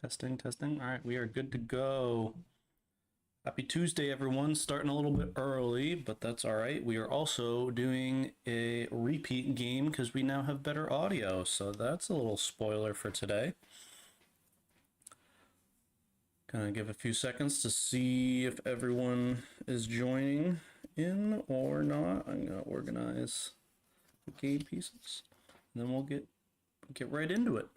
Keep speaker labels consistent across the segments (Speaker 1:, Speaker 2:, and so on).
Speaker 1: Testing, testing. All right, we are good to go. Happy Tuesday, everyone. Starting a little bit early, but that's all right. We are also doing a repeat game because we now have better audio, so that's a little spoiler for today. Gonna give a few seconds to see if everyone is joining in or not. I'm gonna organize the game pieces, and then we'll get right into it.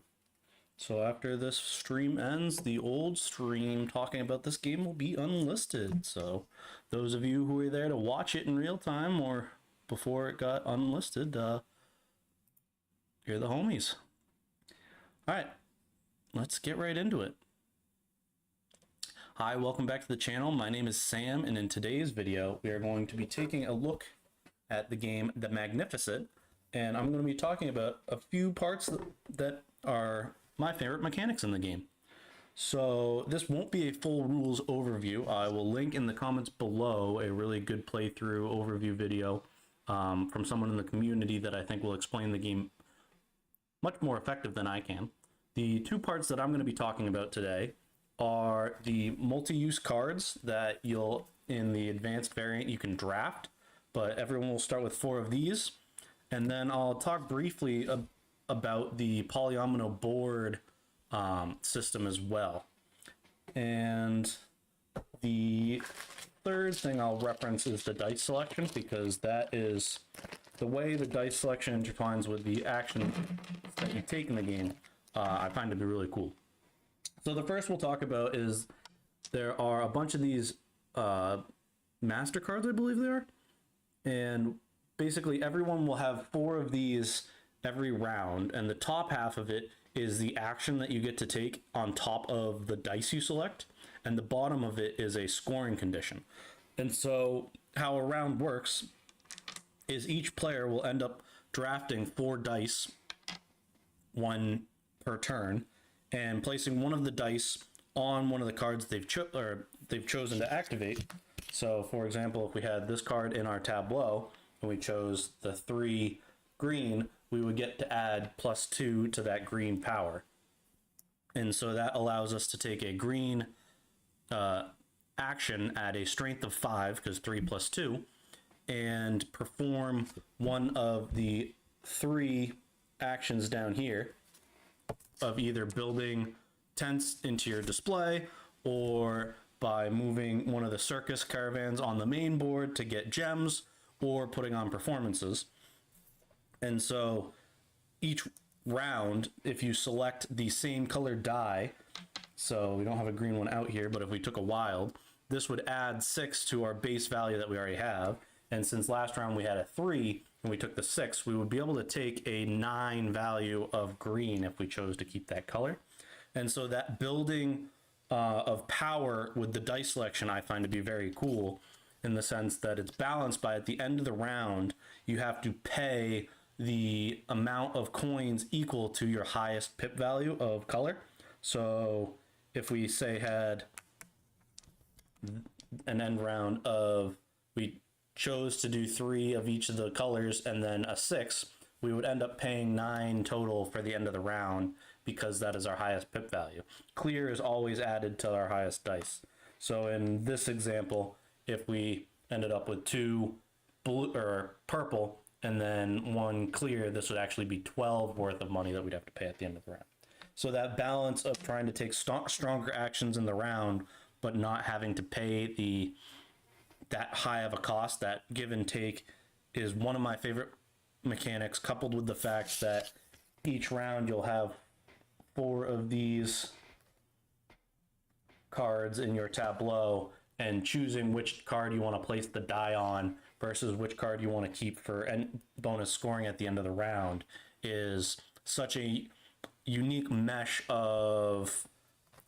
Speaker 1: So after this stream ends, the old stream talking about this game will be unlisted. So those of you who were there to watch it in real time or before it got unlisted, you're the homies. All right, let's get right into it. Hi, welcome back to the channel. My name is Sam, and in today's video, we are going to be taking a look at the game The Magnificent, and I'm going to be talking about a few parts that are my favorite mechanics in the game. So this won't be a full rules overview. I will link in the comments below a really good playthrough overview video from someone in the community that I think will explain the game much more effective than I can. The two parts that I'm going to be talking about today are the multi-use cards that in the advanced variant, you can draft, but everyone will start with 4 of these. And then I'll talk briefly about the polyomino board system as well. And the third thing I'll reference is the dice selection, because that is the way the dice selection intertwines with the action that you take in the game. I find to be really cool. So the first we'll talk about is there are a bunch of these master cards, I believe they are, and basically everyone will have 4 of these every round, and the top half of it is the action that you get to take on top of the dice you select, and the bottom of it is a scoring condition. And so how a round works is each player will end up drafting 4 dice, 1 per turn, and placing one of the dice on one of the cards they've chosen to activate. So for example, if we had this card in our tableau and we chose the 3 green, we would get to add +2 to that green power. And so that allows us to take a green action at a strength of 5, because 3 + 2, and perform one of the 3 actions down here of either building tents into your display, or by moving one of the circus caravans on the main board to get gems, or putting on performances. And so each round, if you select the same colored die, so we don't have a green one out here, but if we took a wild, this would add 6 to our base value that we already have. And since last round we had a 3 and we took the 6, we would be able to take a 9 value of green if we chose to keep that color. And so that building of power with the dice selection I find to be very cool, in the sense that it's balanced by, at the end of the round, you have to pay the amount of coins equal to your highest pip value of color. So if we say had an end round of, we chose to do 3 of each of the colors and then a 6, we would end up paying 9 total for the end of the round, because that is our highest pip value. Clear is always added to our highest dice. So in this example, if we ended up with 2 blue or purple and then 1 clear, this would actually be 12 worth of money that we'd have to pay at the end of the round. So that balance of trying to take stronger actions in the round, but not having to pay that high of a cost, that give and take, is one of my favorite mechanics, coupled with the fact that each round you'll have 4 of these cards in your tableau, and choosing which card you want to place the die on versus which card you want to keep for bonus scoring at the end of the round is such a unique mesh of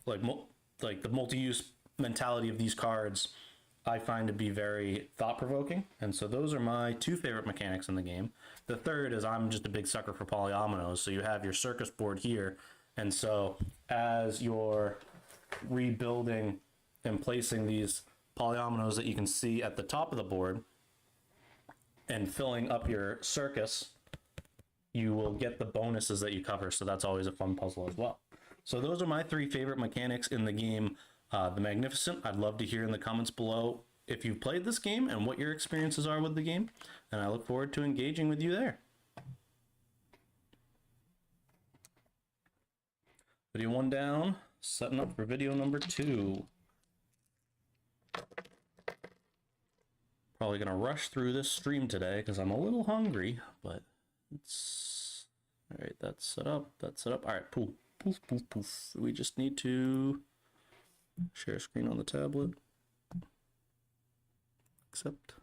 Speaker 1: like the multi-use mentality of these cards. I find to be very thought-provoking, and so those are my 2 favorite mechanics in the game. The third is I'm just a big sucker for polyominoes, so you have your circus board here, and so as you're rebuilding and placing these polyominoes that you can see at the top of the board and filling up your circus, you will get the bonuses that you cover, so that's always a fun puzzle as well. So those are my three favorite mechanics in the game, The Magnificent. I'd love to hear in the comments below if you've played this game and what your experiences are with the game, and I look forward to engaging with you there. Video 1 down, setting up for video number 2. Probably gonna rush through this stream today because I'm a little hungry, but it's all right. That's set up. That's set up. All right. Poof, poof, poof, poof. We just need to share screen on the tablet. Accept.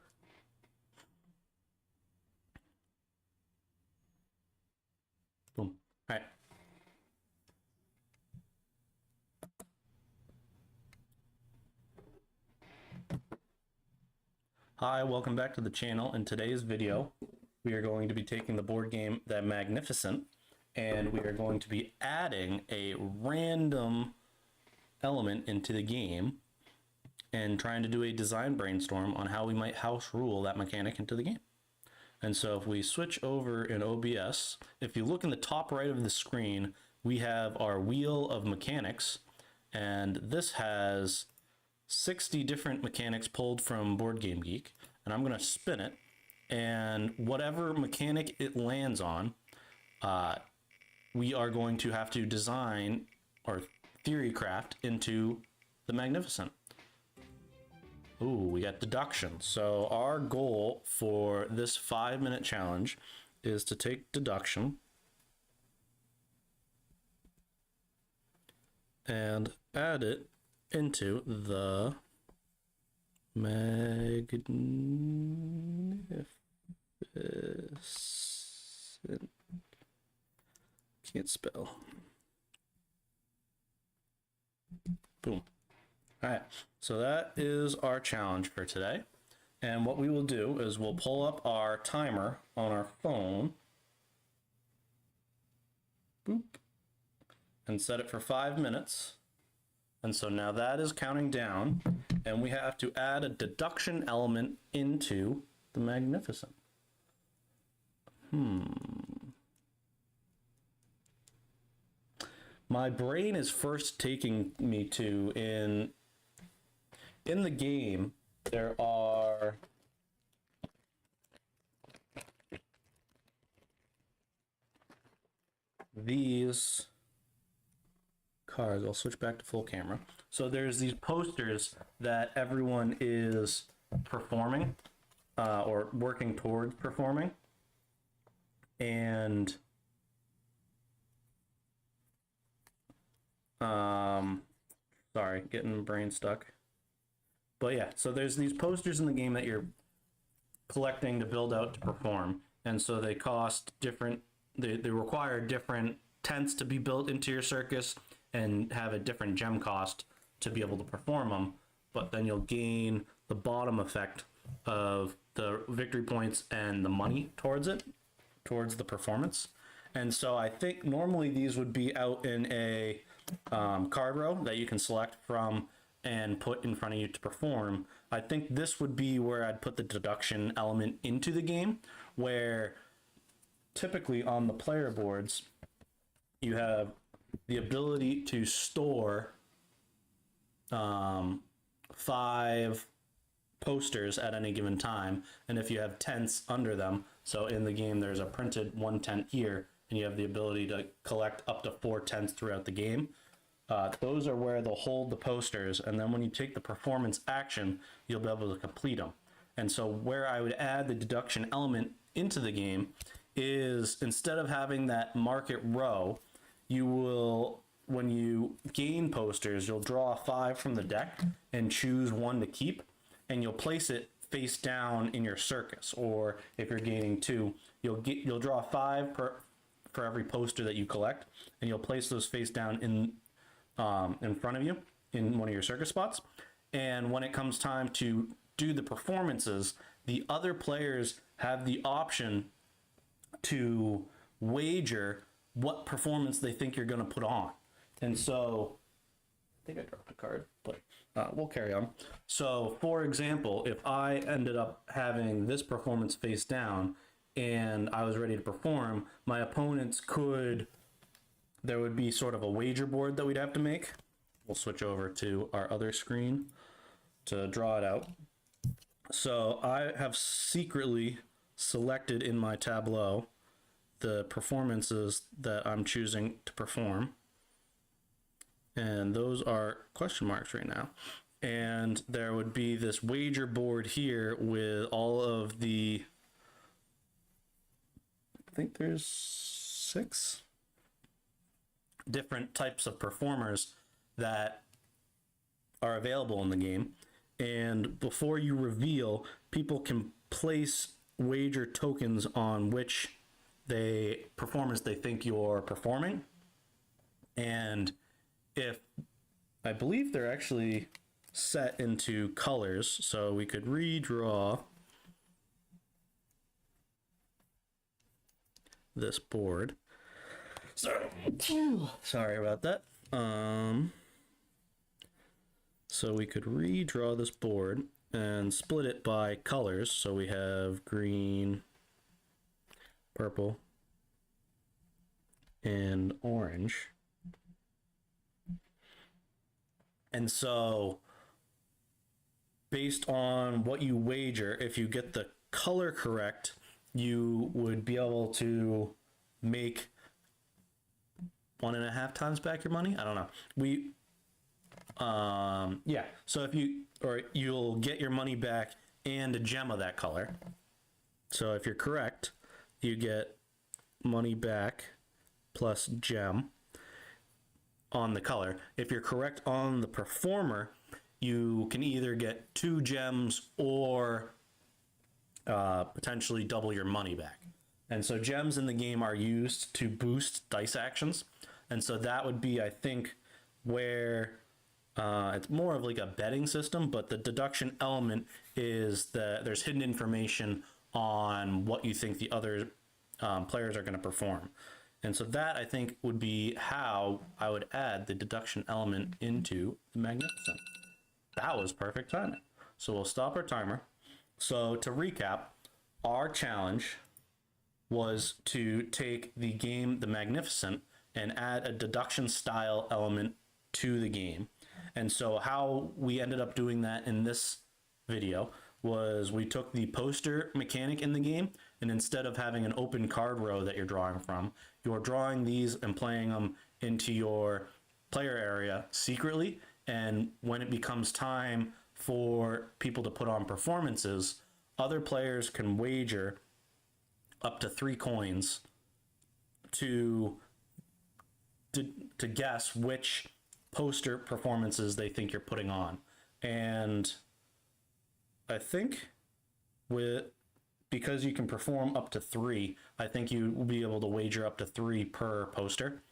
Speaker 1: Boom. All right. Hi, welcome back to the channel. In today's video, we are going to be taking the board game The Magnificent, and we are going to be adding a random element into the game and trying to do a design brainstorm on how we might house rule that mechanic into the game. And so if we switch over in OBS, if you look in the top right of the screen, we have our wheel of mechanics, and this has 60 different mechanics pulled from Board Game Geek, and I'm going to spin it, and whatever mechanic it lands on, we are going to have to design or theory craft into the Magnificent. Ooh, we got deduction. So our goal for this 5-minute challenge is to take deduction and add it into the Magnificent. Can't spell. Boom. All right, so that is our challenge for today. And what we will do is we'll pull up our timer on our phone. Boop. And set it for 5 minutes. And so now that is counting down, and we have to add a deduction element into the Magnificent. My brain is first taking me to in the game, there are these cards. I'll switch back to full camera. So there's these posters that everyone is performing or working towards performing. And sorry, getting brain stuck. But yeah, so there's these posters in the game that you're collecting to build out to perform. And so they cost different, they require different tents to be built into your circus and have a different gem cost to be able to perform them. But then you'll gain the bottom effect of the victory points and the money towards it, towards the performance. And so I think normally these would be out in a card row that you can select from and put in front of you to perform. I think this would be where I'd put the deduction element into the game, where typically on the player boards, you have the ability to store 5 posters at any given time. And if you have tents under them, so in the game there's a printed 1 tent here, and you have the ability to collect up to 4 tents throughout the game. Those are where they'll hold the posters, and then when you take the performance action, you'll be able to complete them. And so where I would add the deduction element into the game is, instead of having that market row, you will, when you gain posters, you'll draw 5 from the deck and choose 1 to keep, and you'll place it face down in your circus. Or if you're gaining 2, you'll draw 5 for every poster that you collect, and you'll place those face down in front of you in one of your circus spots. And when it comes time to do the performances, the other players have the option to wager what performance they think you're going to put on. And so I think I dropped a card, but we'll carry on. So for example, if I ended up having this performance face down and I was ready to perform, my opponents could there would be sort of a wager board that we'd have to make. We'll switch over to our other screen to draw it out. So I have secretly selected in my tableau the performances that I'm choosing to perform. And those are question marks right now. And there would be this wager board here with all of the, I think there's 6 different types of performers that are available in the game. And before you reveal, people can place wager tokens on which performance they think you're performing. And if I believe they're actually set into colors, so we could redraw this board. Sorry about that. So we could redraw this board and split it by colors. So we have green, purple, and orange. And so based on what you wager, if you get the color correct, you would be able to make 1.5 times back your money. I don't know. Yeah. So you'll get your money back and a gem of that color. So if you're correct, you get money back plus gem on the color. If you're correct on the performer, you can either get 2 gems or potentially double your money back. And so gems in the game are used to boost dice actions. And so that would be, I think, where it's more of like a betting system, but the deduction element is that there's hidden information on what you think the other players are going to perform. And so that, I think, would be how I would add the deduction element into the Magnificent. That was perfect timing. So we'll stop our timer. So to recap, our challenge was to take the game The Magnificent and add a deduction style element to the game. And so how we ended up doing that in this video was we took the poster mechanic in the game, and instead of having an open card row that you're drawing from, you're drawing these and playing them into your player area secretly. And when it becomes time for people to put on performances, other players can wager up to 3 coins to guess which poster performances they think you're putting on. And I think because you can perform up to 3, I think you will be able to wager up to 3 per poster.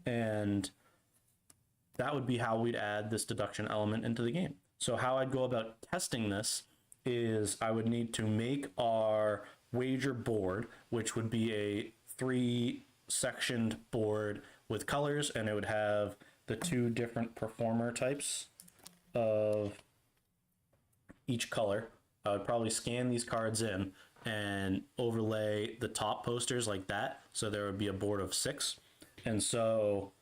Speaker 1: And that would be how we'd add this deduction element into the game. So how I'd go about testing this is I would need to make our wager board, which would be a 3-sectioned board with colors, and it would have the 2 different performer types of each color. I would probably scan these cards in and overlay the top posters like that, so there would be a board of 6. And so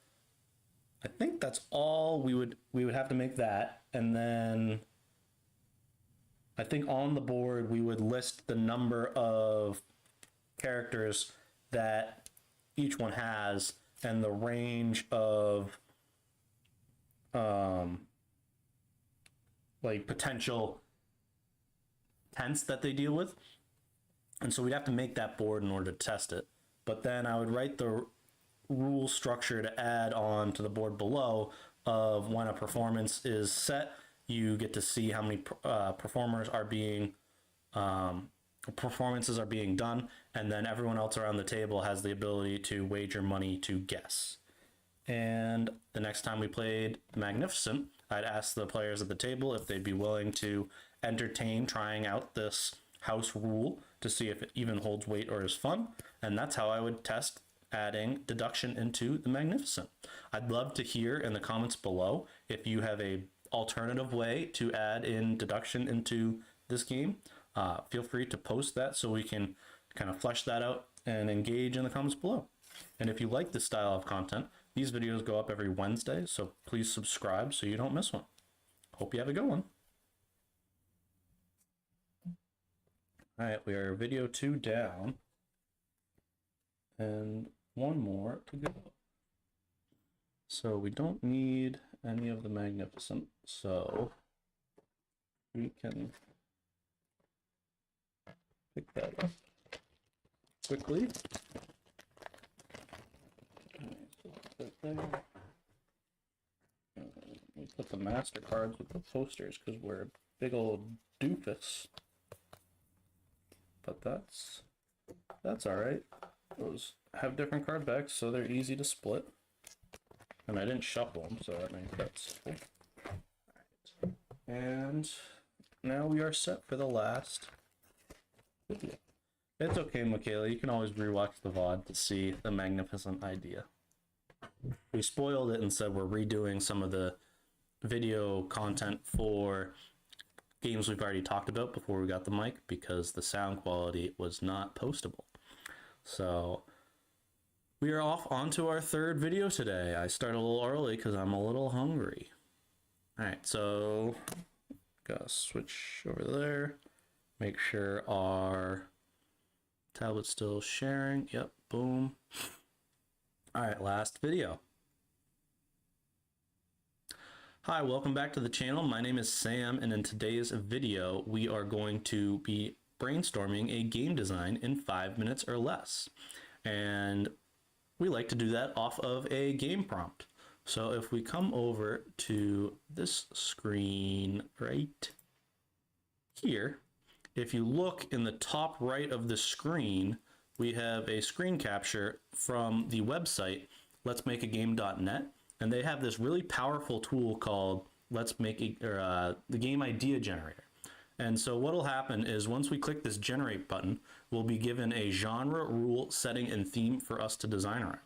Speaker 1: I think that's all we would have to make that. And then I think on the board we would list the number of characters that each one has and the range of like potential tents that they deal with. And so we'd have to make that board in order to test it. But then I would write the rule structure to add on to the board below of when a performance is set, you get to see how many performances are being done, and then everyone else around the table has the ability to wager money to guess. And the next time we played Magnificent, I'd ask the players at the table if they'd be willing to entertain trying out this house rule to see if it even holds weight or is fun. And that's how I would test adding deduction into the Magnificent. I'd love to hear in the comments below if you have a alternative way to add in deduction into this game. Feel free to post that so we can kind of flesh that out and engage in the comments below. And if you like this style of content, these videos go up every Wednesday, so please subscribe so you don't miss one. Hope you have a good one. All right, we are video 2 down and one more to go. So we don't need any of the magnificent, so we can pick that up quickly. We put the MasterCards with the posters because we're a big old doofus. But that's all right. Those have different card backs, so they're easy to split. And I didn't shuffle them, so that makes that cool. All right. And now we are set for the last video. It's okay, Michaela. You can always rewatch the VOD to see the magnificent idea. We spoiled it and said we're redoing some of the video content for games we've already talked about before we got the mic because the sound quality was not postable. So we are off onto our third video today. I started a little early because I'm a little hungry. All right, so gotta switch over there. Make sure our tablet's still sharing. Yep, boom. All right, last video. Hi, welcome back to the channel. My name is Sam, and in today's video, we are going to be brainstorming a game design in 5 minutes or less. And we like to do that off of a game prompt. So if we come over to this screen right here, if you look in the top right of the screen, we have a screen capture from the website letsmakeagame.net, and they have this really powerful tool called the game idea generator. And so what'll happen is once we click this generate button, we'll be given a genre, rule, setting, and theme for us to design around.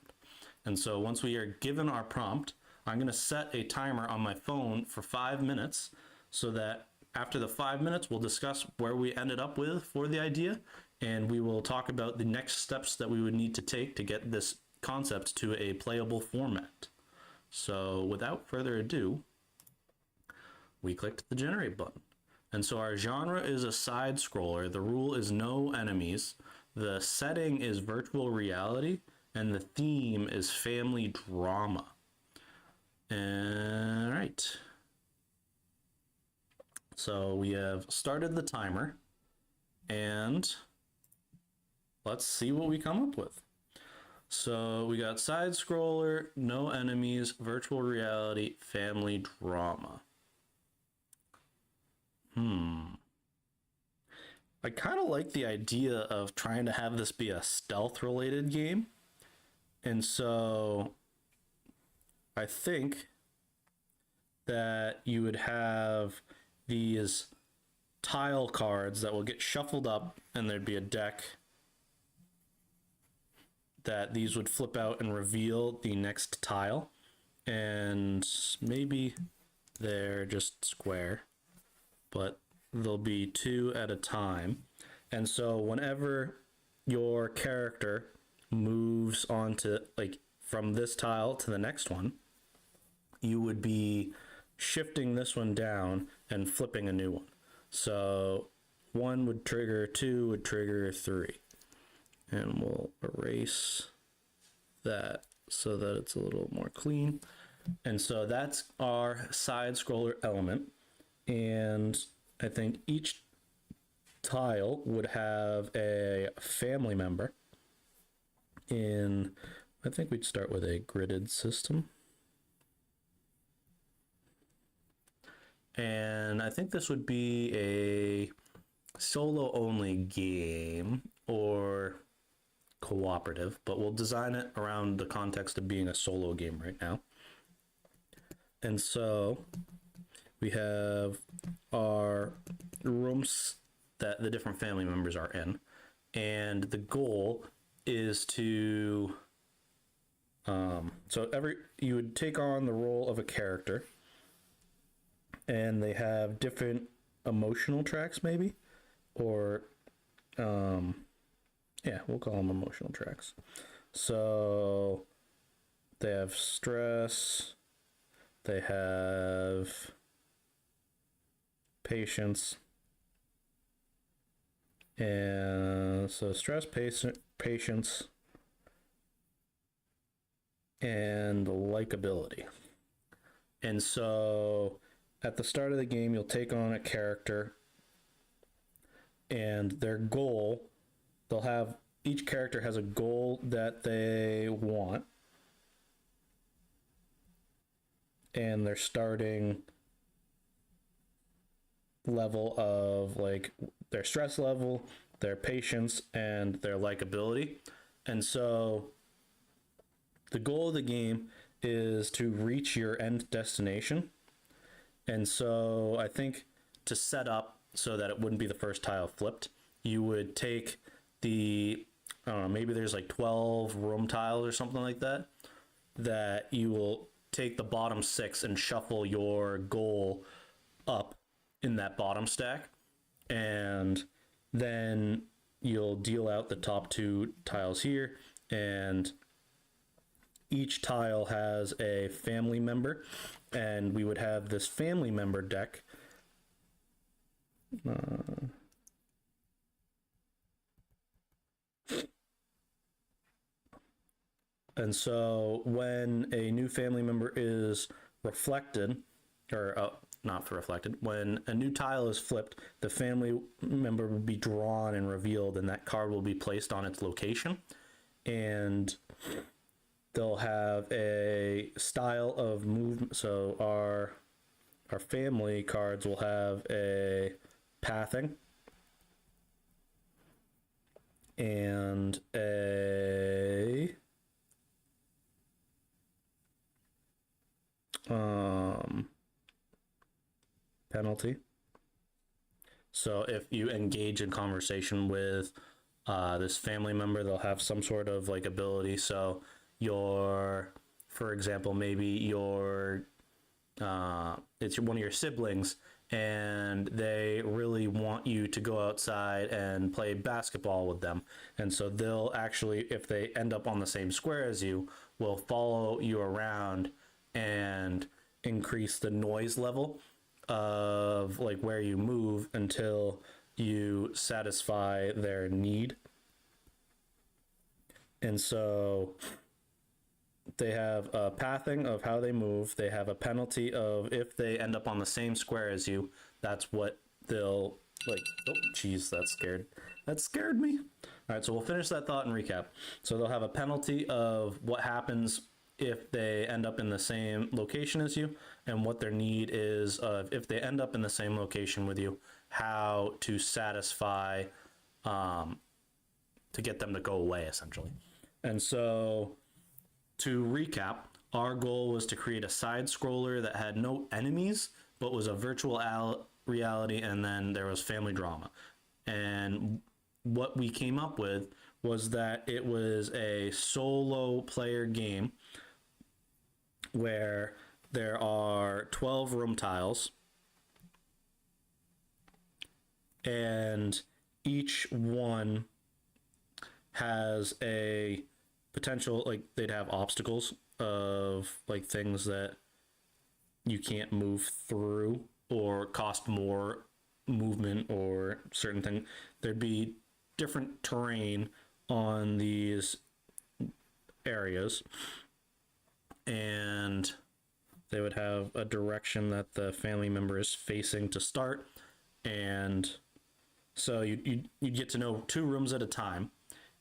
Speaker 1: And so once we are given our prompt, I'm going to set a timer on my phone for 5 minutes so that after the 5 minutes, we'll discuss where we ended up with for the idea, and we will talk about the next steps that we would need to take to get this concept to a playable format. So without further ado, we clicked the generate button. And so our genre is a side scroller. The rule is no enemies. The setting is virtual reality, and the theme is family drama. All right. So we have started the timer, and let's see what we come up with. So we got side scroller, no enemies, virtual reality, family drama. I kind of like the idea of trying to have this be a stealth related game. And so I think that you would have these tile cards that will get shuffled up, and there'd be a deck that these would flip out and reveal the next tile. And maybe they're just square, but they'll be 2 at a time. And so whenever your character moves on to, like, from this tile to the next one, you would be shifting this one down and flipping a new one. So 1 would trigger, 2 would trigger 3. And we'll erase that so that it's a little more clean. And so that's our side scroller element. And I think each tile would have a family member in, I think we'd start with a gridded system. And I think this would be a solo only game or cooperative, but we'll design it around the context of being a solo game right now. And so we have our rooms that the different family members are in, and the goal is to you would take on the role of a character, and they have different emotional tracks maybe, or Yeah, we'll call them emotional tracks. So they have stress, they have patience, and so stress, patience, and likability. And so at the start of the game, you'll take on a character, and their goal, they'll have, each character has a goal that they want, and their starting level of like their stress level, their patience, and their likability. And so the goal of the game is to reach your end destination. And so I think to set up so that it wouldn't be the first tile flipped, you would take the, I don't know, maybe there's like 12 room tiles or something like that, that you will take the bottom 6 and shuffle your goal up in that bottom stack. And then you'll deal out the top 2 tiles here, and each tile has a family member, and we would have this family member deck. And so when a new family member is reflected, or not for reflected, when a new tile is flipped, the family member will be drawn and revealed, and that card will be placed on its location. And they'll have a style of movement. So our family cards will have a pathing and a penalty. So if you engage in conversation with this family member, they'll have some sort of like ability. So for example, maybe it's one of your siblings, and they really want you to go outside and play basketball with them. And so they'll actually, if they end up on the same square as you, will follow you around and increase the noise level of like where you move until you satisfy their need. And so they have a pathing of how they move. They have a penalty of if they end up on the same square as you, that's what they'll like. Oh, geez, that scared me. All right, so we'll finish that thought and recap. So they'll have a penalty of what happens if they end up in the same location as you, and what their need is of if they end up in the same location with you, how to satisfy, to get them to go away, essentially. And so to recap, our goal was to create a side scroller that had no enemies, but was a virtual reality, and then there was family drama. And what we came up with was that it was a solo player game where there are 12 room tiles, and each one has a potential, like they'd have obstacles of like things that you can't move through or cost more movement or certain thing. There'd be different terrain on these areas, and they would have a direction that the family member is facing to start. And so you'd get to know 2 rooms at a time.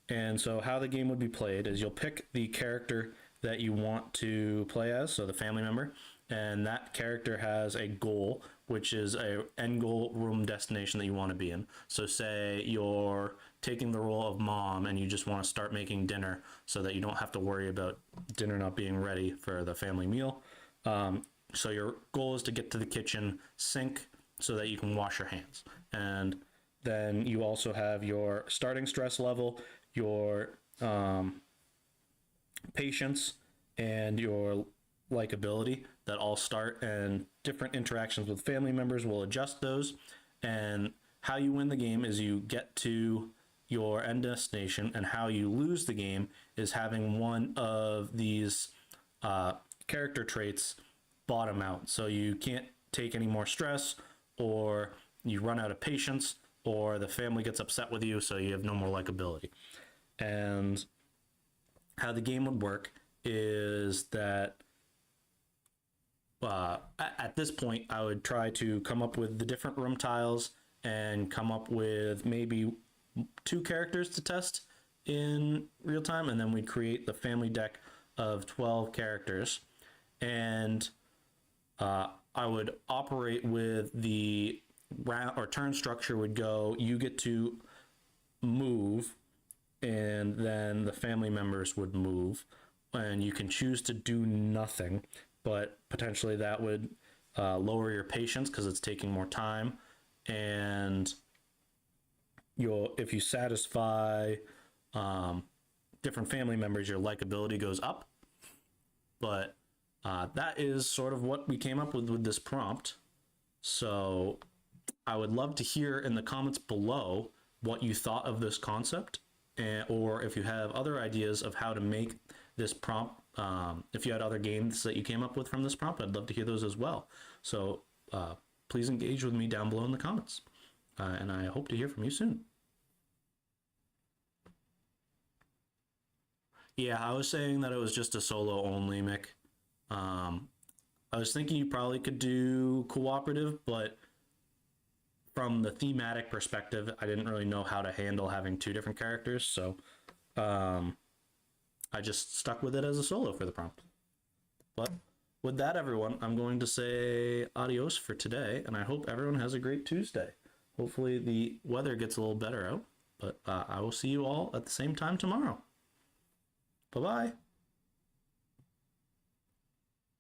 Speaker 1: And so how the game would be played is you'll pick the character that you want to play as, so the family member, and that character has a goal, which is a end goal room destination that you want to be in. So say you're taking the role of mom and you just want to start making dinner so that you don't have to worry about dinner not being ready for the family meal. So your goal is to get to the kitchen sink so that you can wash your hands. And then you also have your starting stress level, your patience, and your likability that all start, and different interactions with family members will adjust those. And how you win the game is you get to your end destination, and how you lose the game is having one of these character traits bottom out. So you can't take any more stress, or you run out of patience, or the family gets upset with you, so you have no more likability. And how the game would work is that at this point, I would try to come up with the different room tiles and come up with maybe 2 characters to test in real time, and then we'd create the family deck of 12 characters. And I would operate with the round or turn structure would go, you get to move, and then the family members would move, and you can choose to do nothing, but potentially that would lower your patience because it's taking more time. And if you satisfy different family members, your likability goes up. But that is sort of what we came up with this prompt. So I would love to hear in the comments below what you thought of this concept, or if you have other ideas of how to make this prompt. If you had other games that you came up with from this prompt, I'd love to hear those as well. So please engage with me down below in the comments. And I hope to hear from you soon. Yeah, I was saying that it was just a solo only, Mick. I was thinking you probably could do cooperative, but from the thematic perspective, I didn't really know how to handle having 2 different characters, so I just stuck with it as a solo for the prompt. But with that, everyone, I'm going to say adios for today, and I hope everyone has a great Tuesday. Hopefully the weather gets a little better out, but I will see you all at the same time tomorrow. Bye-bye.